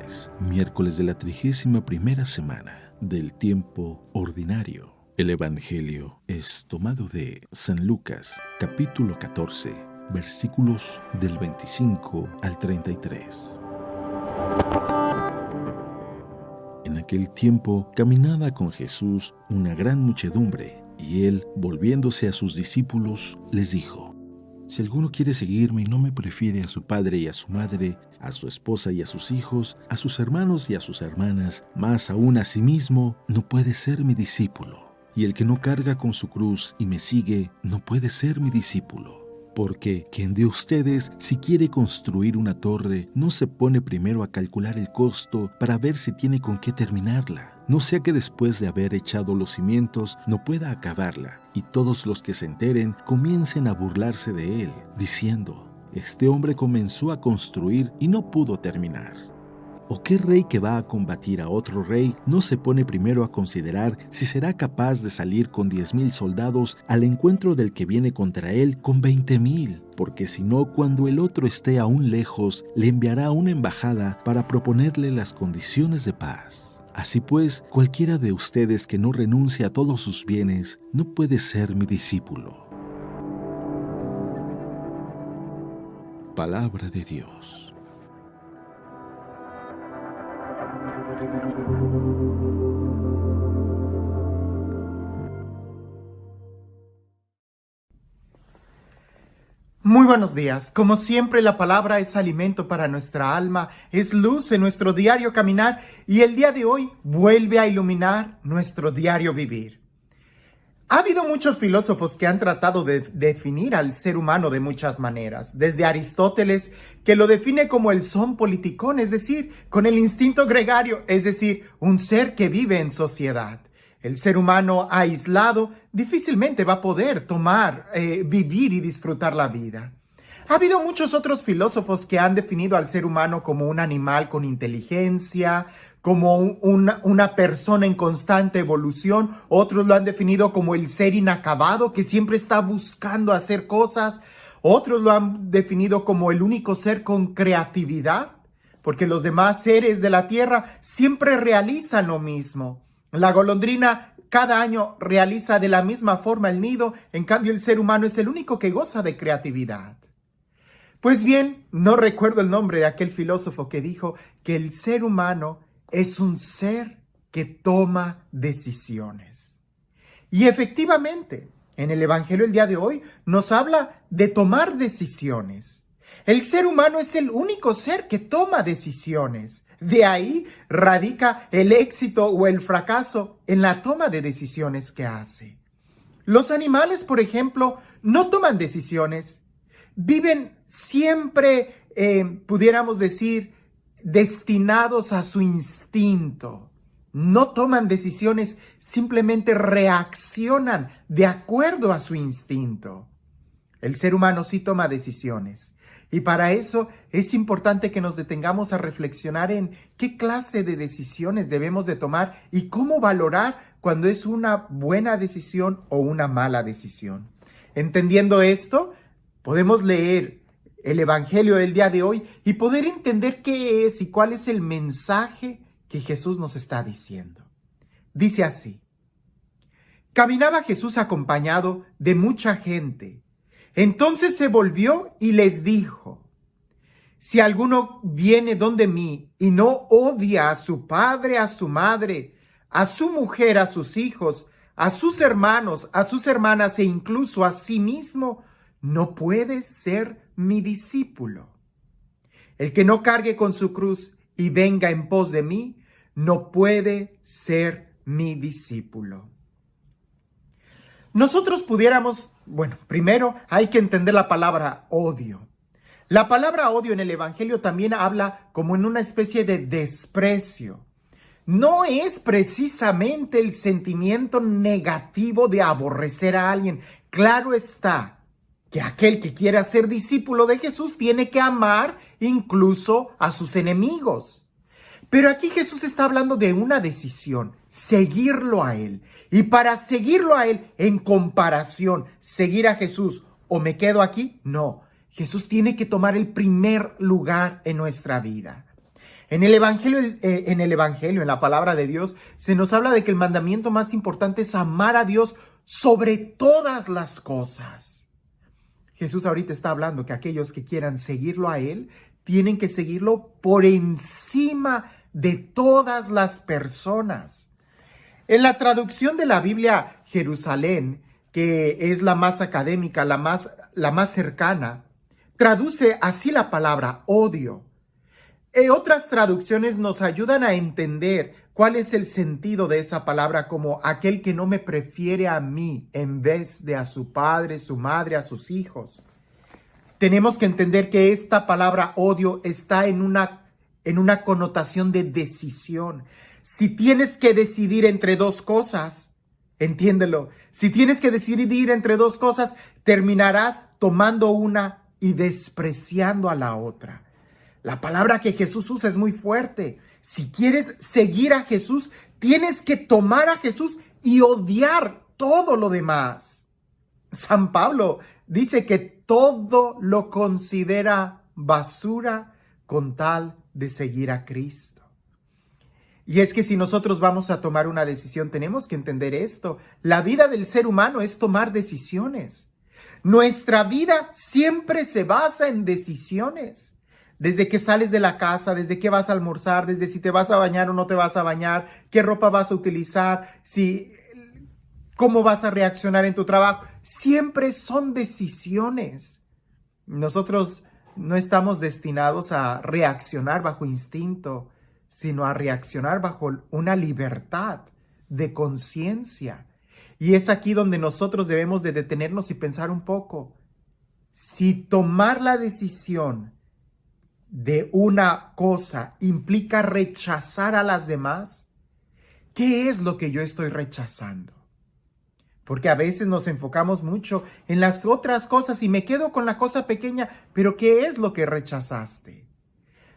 lunes, miércoles de la 31ª semana del tiempo ordinario. El Evangelio es tomado de San Lucas, capítulo 14, versículos del 25 al 33. En aquel tiempo caminaba con Jesús una gran muchedumbre, y él, volviéndose a sus discípulos, les dijo: Si alguno quiere seguirme y no me prefiere a su padre y a su madre, a su esposa y a sus hijos, a sus hermanos y a sus hermanas, más aún a sí mismo, no puede ser mi discípulo. Y el que no carga con su cruz y me sigue, no puede ser mi discípulo. Porque ¿quién de ustedes, si quiere construir una torre, no se pone primero a calcular el costo para ver si tiene con qué terminarla? No sea que después de haber echado los cimientos no pueda acabarla, y todos los que se enteren comiencen a burlarse de él, diciendo: Este hombre comenzó a construir y no pudo terminar. ¿O qué rey que va a combatir a otro rey no se pone primero a considerar si será capaz de salir con 10,000 soldados al encuentro del que viene contra él con 20,000? Porque si no, cuando el otro esté aún lejos, le enviará una embajada para proponerle las condiciones de paz. Así pues, cualquiera de ustedes que no renuncie a todos sus bienes no puede ser mi discípulo. Palabra de Dios. Muy buenos días. Como siempre, la palabra es alimento para nuestra alma, es luz en nuestro diario caminar y el día de hoy vuelve a iluminar nuestro diario vivir. Ha habido muchos filósofos que han tratado de definir al ser humano de muchas maneras, desde Aristóteles, que lo define como el son politicón, es decir, con el instinto gregario, es decir, un ser que vive en sociedad. El ser humano aislado difícilmente va a poder vivir y disfrutar la vida. Ha habido muchos otros filósofos que han definido al ser humano como un animal con inteligencia, como una persona en constante evolución. Otros lo han definido como el ser inacabado que siempre está buscando hacer cosas. Otros lo han definido como el único ser con creatividad, porque los demás seres de la tierra siempre realizan lo mismo. La golondrina cada año realiza de la misma forma el nido, en cambio el ser humano es el único que goza de creatividad. Pues bien, no recuerdo el nombre de aquel filósofo que dijo que el ser humano es un ser que toma decisiones. Y efectivamente, en el Evangelio el día de hoy nos habla de tomar decisiones. El ser humano es el único ser que toma decisiones. De ahí radica el éxito o el fracaso en la toma de decisiones que hace. Los animales, por ejemplo, no toman decisiones. Viven siempre, pudiéramos decir, destinados a su instinto. No toman decisiones, simplemente reaccionan de acuerdo a su instinto. El ser humano sí toma decisiones. Y para eso es importante que nos detengamos a reflexionar en qué clase de decisiones debemos de tomar y cómo valorar cuando es una buena decisión o una mala decisión. Entendiendo esto, podemos leer el Evangelio del día de hoy y poder entender qué es y cuál es el mensaje que Jesús nos está diciendo. Dice así: Caminaba Jesús acompañado de mucha gente. Entonces se volvió y les dijo: Si alguno viene donde mí y no odia a su padre, a su madre, a su mujer, a sus hijos, a sus hermanos, a sus hermanas e incluso a sí mismo, no puede ser mi discípulo. El que no cargue con su cruz y venga en pos de mí, no puede ser mi discípulo. Nosotros pudiéramos, primero hay que entender la palabra odio. La palabra odio en el Evangelio también habla como en una especie de desprecio. No es precisamente el sentimiento negativo de aborrecer a alguien. Claro está que aquel que quiera ser discípulo de Jesús tiene que amar incluso a sus enemigos. Pero aquí Jesús está hablando de una decisión, seguirlo a Él. Y para seguirlo a Él, en comparación, seguir a Jesús o me quedo aquí, no. Jesús tiene que tomar el primer lugar en nuestra vida. En el Evangelio, en la palabra de Dios, se nos habla de que el mandamiento más importante es amar a Dios sobre todas las cosas. Jesús ahorita está hablando que aquellos que quieran seguirlo a Él, tienen que seguirlo por encima de todas las personas. En la traducción de la Biblia Jerusalén, que es la más académica, la más cercana, traduce así la palabra odio. Otras traducciones nos ayudan a entender cuál es el sentido de esa palabra, como aquel que no me prefiere a mí en vez de a su padre, su madre, a sus hijos. Tenemos que entender que esta palabra odio está en una connotación de decisión. Si tienes que decidir entre dos cosas, entiéndelo, si tienes que decidir entre dos cosas, terminarás tomando una y despreciando a la otra. La palabra que Jesús usa es muy fuerte. Si quieres seguir a Jesús, tienes que tomar a Jesús y odiar todo lo demás. San Pablo dice que todo lo considera basura con tal de seguir a Cristo. Y es que si nosotros vamos a tomar una decisión, tenemos que entender esto. La vida del ser humano es tomar decisiones. Nuestra vida siempre se basa en decisiones. Desde que sales de la casa, desde que vas a almorzar, desde si te vas a bañar o no te vas a bañar, qué ropa vas a utilizar, cómo vas a reaccionar en tu trabajo. Siempre son decisiones. Nosotros no estamos destinados a reaccionar bajo instinto, sino a reaccionar bajo una libertad de conciencia. Y es aquí donde nosotros debemos de detenernos y pensar un poco. Si tomar la decisión de una cosa implica rechazar a las demás, ¿qué es lo que yo estoy rechazando? Porque a veces nos enfocamos mucho en las otras cosas y me quedo con la cosa pequeña, pero ¿qué es lo que rechazaste?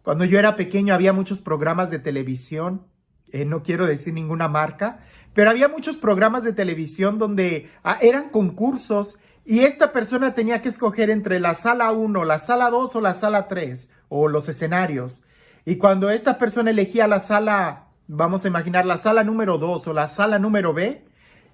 Cuando yo era pequeño había muchos programas de televisión, no quiero decir ninguna marca, pero había muchos programas de televisión donde eran concursos y esta persona tenía que escoger entre la sala 1, la sala 2 o la sala 3 o los escenarios. Y cuando esta persona elegía la sala, vamos a imaginar la sala número 2 o la sala número B,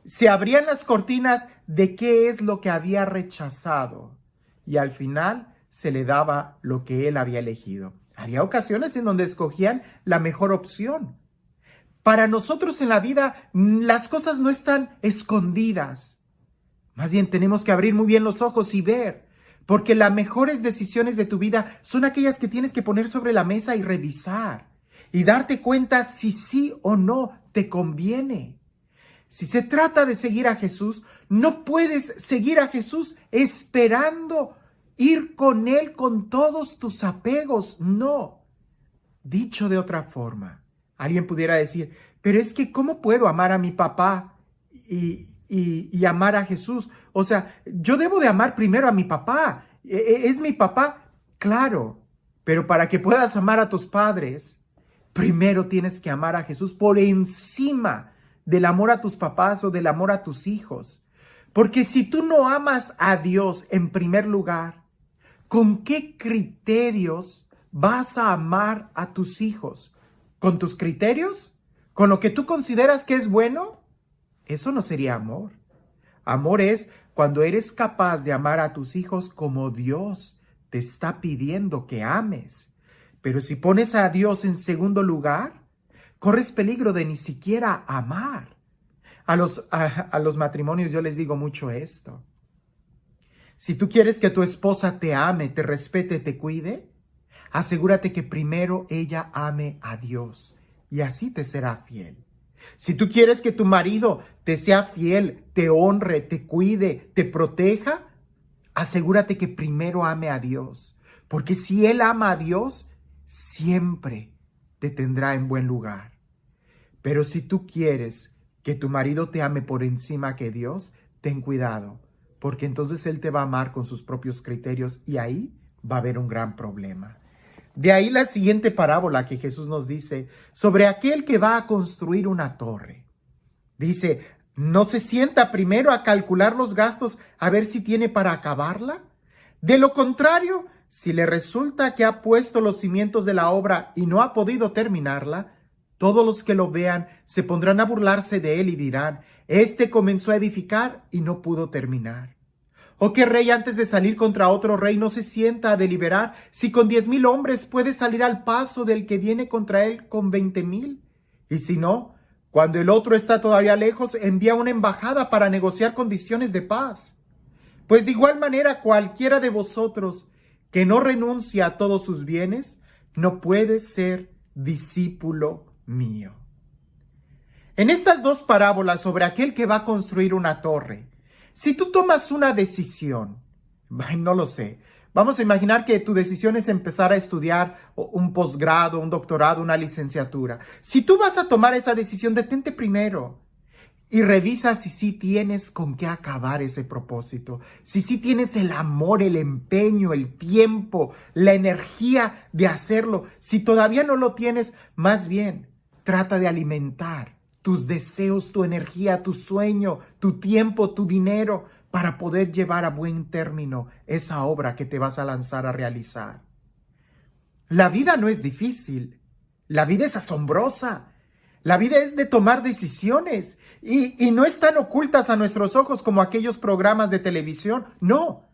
se abrían las cortinas de qué es lo que había rechazado y al final se le daba lo que él había elegido. Había ocasiones en donde escogían la mejor opción. Para nosotros en la vida las cosas no están escondidas. Más bien tenemos que abrir muy bien los ojos y ver, porque las mejores decisiones de tu vida son aquellas que tienes que poner sobre la mesa y revisar y darte cuenta si sí o no te conviene. Si se trata de seguir a Jesús, no puedes seguir a Jesús esperando ir con Él con todos tus apegos. No. Dicho de otra forma, alguien pudiera decir, pero es que ¿cómo puedo amar a mi papá y amar a Jesús? O sea, yo debo de amar primero a mi papá. ¿Es mi papá? Claro, pero para que puedas amar a tus padres, primero tienes que amar a Jesús por encima del amor a tus papás o del amor a tus hijos. Porque si tú no amas a Dios en primer lugar, ¿con qué criterios vas a amar a tus hijos? ¿Con tus criterios? ¿Con lo que tú consideras que es bueno? Eso no sería amor. Amor es cuando eres capaz de amar a tus hijos como Dios te está pidiendo que ames. Pero si pones a Dios en segundo lugar, corres peligro de ni siquiera amar. A los matrimonios yo les digo mucho esto. Si tú quieres que tu esposa te ame, te respete, te cuide, asegúrate que primero ella ame a Dios y así te será fiel. Si tú quieres que tu marido te sea fiel, te honre, te cuide, te proteja, asegúrate que primero ame a Dios. Porque si él ama a Dios, siempre te tendrá en buen lugar. Pero si tú quieres que tu marido te ame por encima que Dios, ten cuidado, porque entonces él te va a amar con sus propios criterios y ahí va a haber un gran problema. De ahí la siguiente parábola que Jesús nos dice sobre aquel que va a construir una torre. Dice, ¿no se sienta primero a calcular los gastos a ver si tiene para acabarla? De lo contrario, Si le resulta que ha puesto los cimientos de la obra y no ha podido terminarla, todos los que lo vean se pondrán a burlarse de él y dirán: este comenzó a edificar y no pudo terminar. ¿O qué rey antes de salir contra otro rey no se sienta a deliberar si con 10,000 hombres puede salir al paso del que viene contra él con 20,000? Y si no, cuando el otro está todavía lejos, envía una embajada para negociar condiciones de paz. Pues de igual manera cualquiera de vosotros que no renuncia a todos sus bienes, no puede ser discípulo mío. En estas dos parábolas sobre aquel que va a construir una torre, si tú tomas una decisión, no lo sé, vamos a imaginar que tu decisión es empezar a estudiar un posgrado, un doctorado, una licenciatura. Si tú vas a tomar esa decisión, detente primero y revisa si sí tienes con qué acabar ese propósito, si sí tienes el amor, el empeño, el tiempo, la energía de hacerlo. Si todavía no lo tienes, más bien trata de alimentar tus deseos, tu energía, tu sueño, tu tiempo, tu dinero, para poder llevar a buen término esa obra que te vas a lanzar a realizar. La vida no es difícil, la vida es asombrosa. La vida es de tomar decisiones y no están ocultas a nuestros ojos como aquellos programas de televisión. No,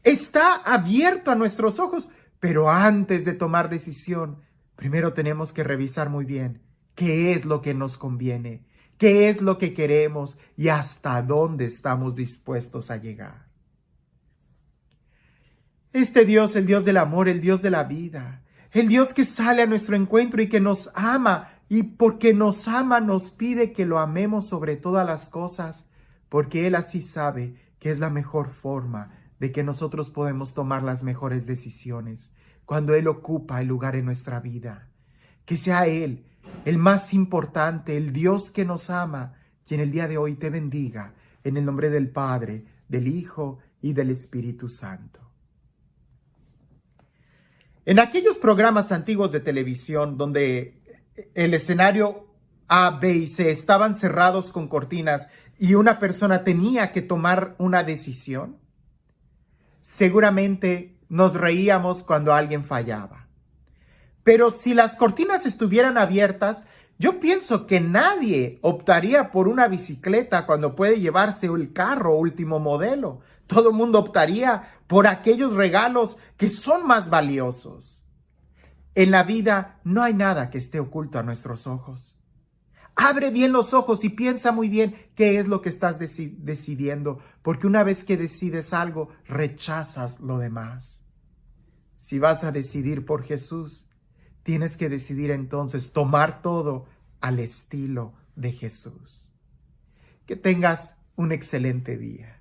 está abierto a nuestros ojos, pero antes de tomar decisión, primero tenemos que revisar muy bien qué es lo que nos conviene, qué es lo que queremos y hasta dónde estamos dispuestos a llegar. Este Dios, el Dios del amor, el Dios de la vida, el Dios que sale a nuestro encuentro y que nos ama, y porque nos ama nos pide que lo amemos sobre todas las cosas, porque Él así sabe que es la mejor forma de que nosotros podemos tomar las mejores decisiones cuando Él ocupa el lugar en nuestra vida. Que sea Él, el más importante, el Dios que nos ama, quien el día de hoy te bendiga, en el nombre del Padre, del Hijo y del Espíritu Santo. En aquellos programas antiguos de televisión donde el escenario A, B y C estaban cerrados con cortinas y una persona tenía que tomar una decisión, seguramente nos reíamos cuando alguien fallaba. Pero si las cortinas estuvieran abiertas, yo pienso que nadie optaría por una bicicleta cuando puede llevarse el carro último modelo. Todo el mundo optaría por aquellos regalos que son más valiosos. En la vida no hay nada que esté oculto a nuestros ojos. Abre bien los ojos y piensa muy bien qué es lo que estás decidiendo, porque una vez que decides algo, rechazas lo demás. Si vas a decidir por Jesús, tienes que decidir entonces tomar todo al estilo de Jesús. Que tengas un excelente día.